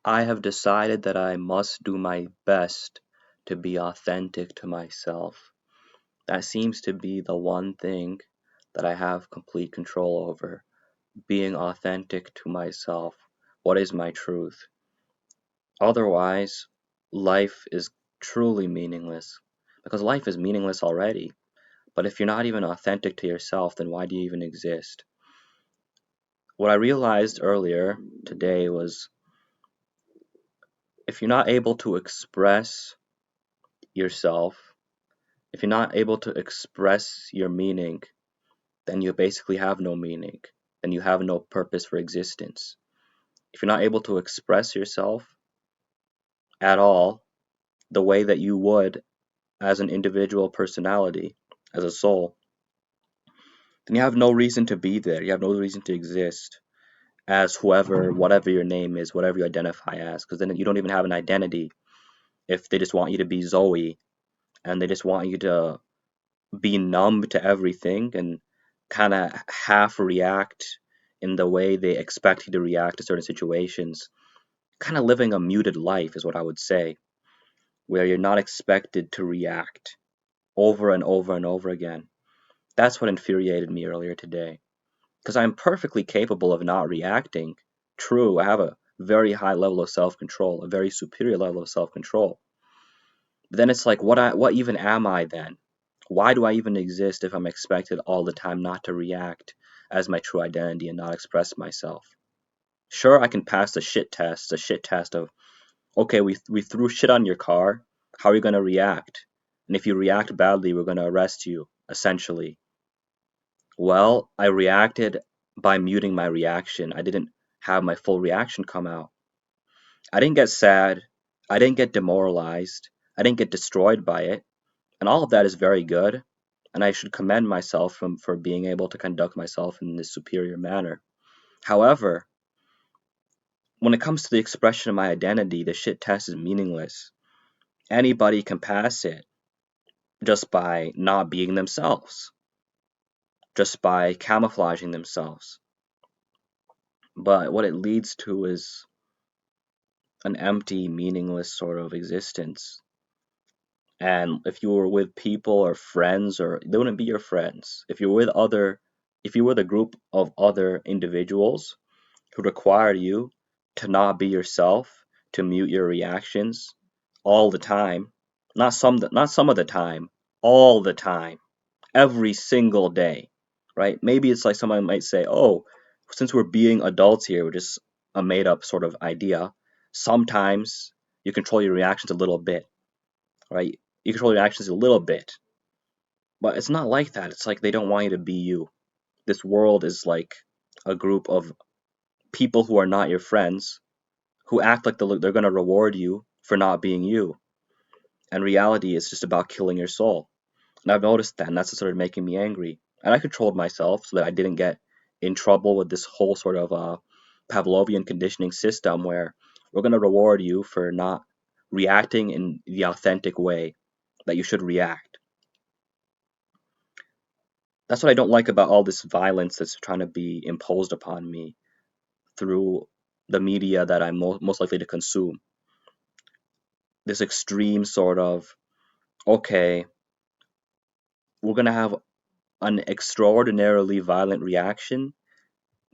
I have decided that I must do my best to be authentic to myself. That seems to be the one thing that I have complete control over. Being authentic to myself. What is my truth? Otherwise, life is truly meaningless. Because life is meaningless already. But if you're not even authentic to yourself, then why do you even exist? What I realized earlier today was if you're not able to express yourself, if you're not able to express your meaning, then you basically have no meaning. Then you have no purpose for existence. If you're not able to express yourself at all the way that you would as an individual personality, as a soul, then you have no reason to be there. You have no reason to exist as whoever, whatever your name is, whatever you identify as, because then you don't even have an identity if they just want you to be Zoe and they just want you to be numb to everything and kind of half react in the way they expect you to react to certain situations. Kind of living a muted life is what I would say, where you're not expected to react over and over and over again. That's what infuriated me earlier today. Because I'm perfectly capable of not reacting. True, I have a very high level of self control, a very superior level of self control. But then it's like, what even am I then? Why do I even exist if I'm expected all the time not to react as my true identity and not express myself? Sure, I can pass the shit test of, okay, we threw shit on your car. How are you going to react? And if you react badly, we're going to arrest you, essentially. Well, I reacted by muting my reaction. I didn't have my full reaction come out. I didn't get sad. I didn't get demoralized. I didn't get destroyed by it. And all of that is very good. And I should commend myself for being able to conduct myself in this superior manner. However, when it comes to the expression of my identity, the shit test is meaningless. Anybody can pass it just by not being themselves, just by camouflaging themselves. But what it leads to is an empty, meaningless sort of existence. And if you were with people or friends, or they wouldn't be your friends. If you were the group of other individuals who require you to not be yourself, to mute your reactions all the time, not some of the time, all the time, every single day, right? Maybe it's like someone might say, "Oh, since we're being adults here, we're just a made up sort of idea. Sometimes you control your reactions a little bit, right? You control your actions a little bit, but it's not like that. It's like they don't want you to be you. This world is like a group of people who are not your friends, who act like they're going to reward you for not being you. And reality is just about killing your soul. And I've noticed that, and that's what started making me angry. And I controlled myself so that I didn't get in trouble with this whole sort of Pavlovian conditioning system where we're going to reward you for not reacting in the authentic way that you should react. That's what I don't like about all this violence that's trying to be imposed upon me through the media that I'm most likely to consume. This extreme sort of, okay, we're going to have an extraordinarily violent reaction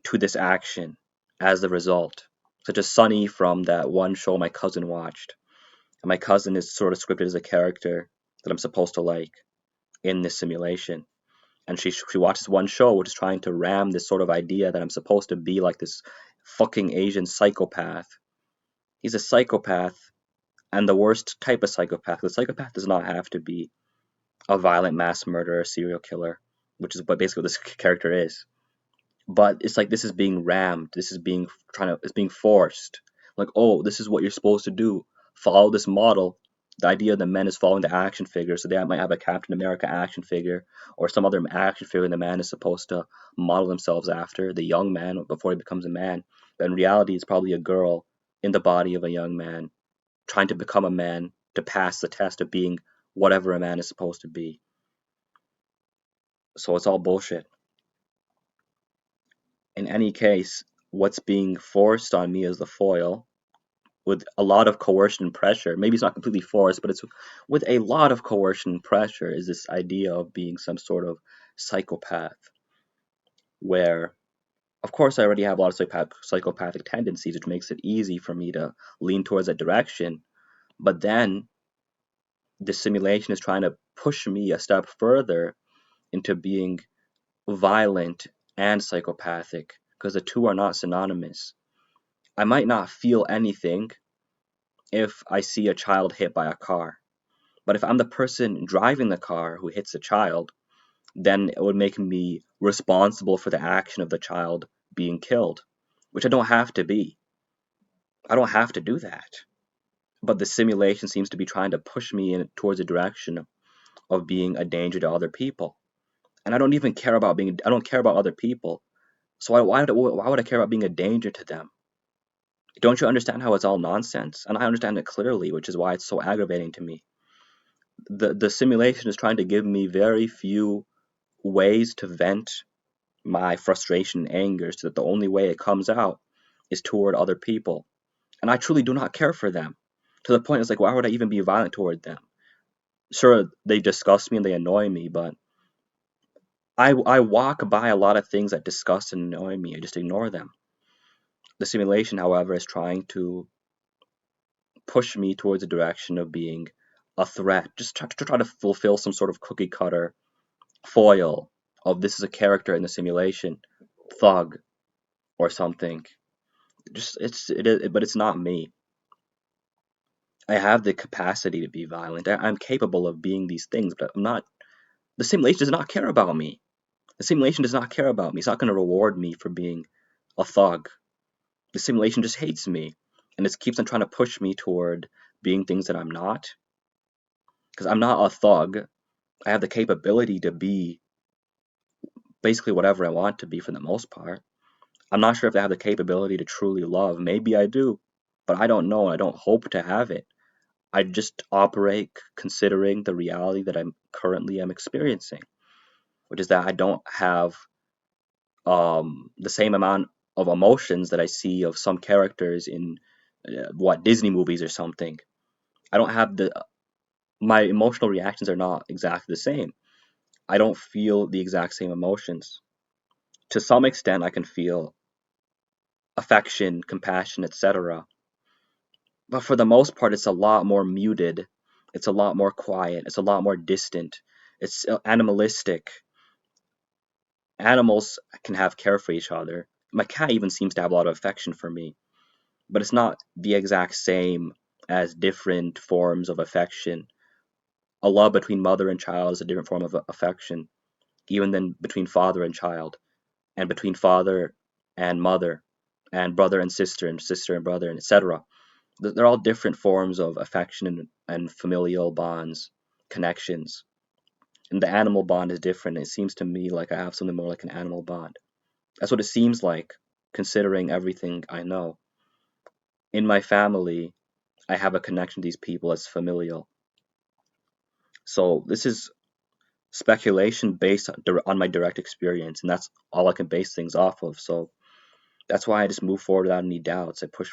to this action as the result. Such as Sunny from that one show my cousin watched. And my cousin is sort of scripted as a character that I'm supposed to like in this simulation. And she watches one show which is trying to ram this sort of idea that I'm supposed to be like this fucking Asian psychopath. He's a psychopath, and the worst type of psychopath. The psychopath does not have to be a violent mass murderer, serial killer, which is what basically what this character is. But it's like this is being rammed. This is being it's being forced. Like, oh, this is what you're supposed to do. Follow this model. The idea that men is following the action figure, so they might have a Captain America action figure or some other action figure the man is supposed to model themselves after, the young man before he becomes a man. But in reality, it's probably a girl in the body of a young man trying to become a man to pass the test of being whatever a man is supposed to be. So it's all bullshit. In any case, what's being forced on me as the foil with a lot of coercion and pressure. Maybe it's not completely forced, but it's with a lot of coercion and pressure is this idea of being some sort of psychopath, where, of course, I already have a lot of psychopathic tendencies, which makes it easy for me to lean towards that direction. But then the simulation is trying to push me a step further into being violent and psychopathic, because the two are not synonymous. I might not feel anything if I see a child hit by a car, but if I'm the person driving the car who hits the child, then it would make me responsible for the action of the child being killed, which I don't have to be. I don't have to do that. But the simulation seems to be trying to push me in towards a direction of being a danger to other people. And I don't even care about being, I don't care about other people. So why would I care about being a danger to them? Don't you understand how it's all nonsense? And I understand it clearly, which is why it's so aggravating to me. The simulation is trying to give me very few ways to vent my frustration and anger, so that the only way it comes out is toward other people. And I truly do not care for them. To the point it's like, why would I even be violent toward them? Sure, they disgust me and they annoy me, but I walk by a lot of things that disgust and annoy me. I just ignore them. The simulation, however, is trying to push me towards the direction of being a threat, just to try to fulfill some sort of cookie cutter foil of this is a character in the simulation, thug or something. Just but it's not me. I have the capacity to be violent. I'm capable of being these things, but I'm not. The simulation does not care about me. The simulation does not care about me. It's not going to reward me for being a thug. The simulation just hates me, and it keeps on trying to push me toward being things that I'm not. Because I'm not a thug. I have the capability to be basically whatever I want to be for the most part. I'm not sure if I have the capability to truly love. Maybe I do, but I don't know, and I don't hope to have it. I just operate considering the reality that I'm currently am experiencing, which is that I don't have the same amount of emotions that I see of some characters in Disney movies or something. I don't have the my emotional reactions are not exactly the same. I don't feel the exact same emotions. To some extent, I can feel affection, compassion, etc. But for the most part, it's a lot more muted. It's a lot more quiet. It's a lot more distant. It's animalistic. Animals can have care for each other. My cat even seems to have a lot of affection for me, but it's not the exact same as different forms of affection. A love between mother and child is a different form of affection, even than between father and child, and between father and mother, and brother and sister and brother, and etc. They're all different forms of affection and familial bonds, connections. And the animal bond is different. It seems to me like I have something more like an animal bond. That's what it seems like, considering everything I know. In my family, I have a connection to these people as familial. So this is speculation based on my direct experience, and that's all I can base things off of. So that's why I just move forward without any doubts. I push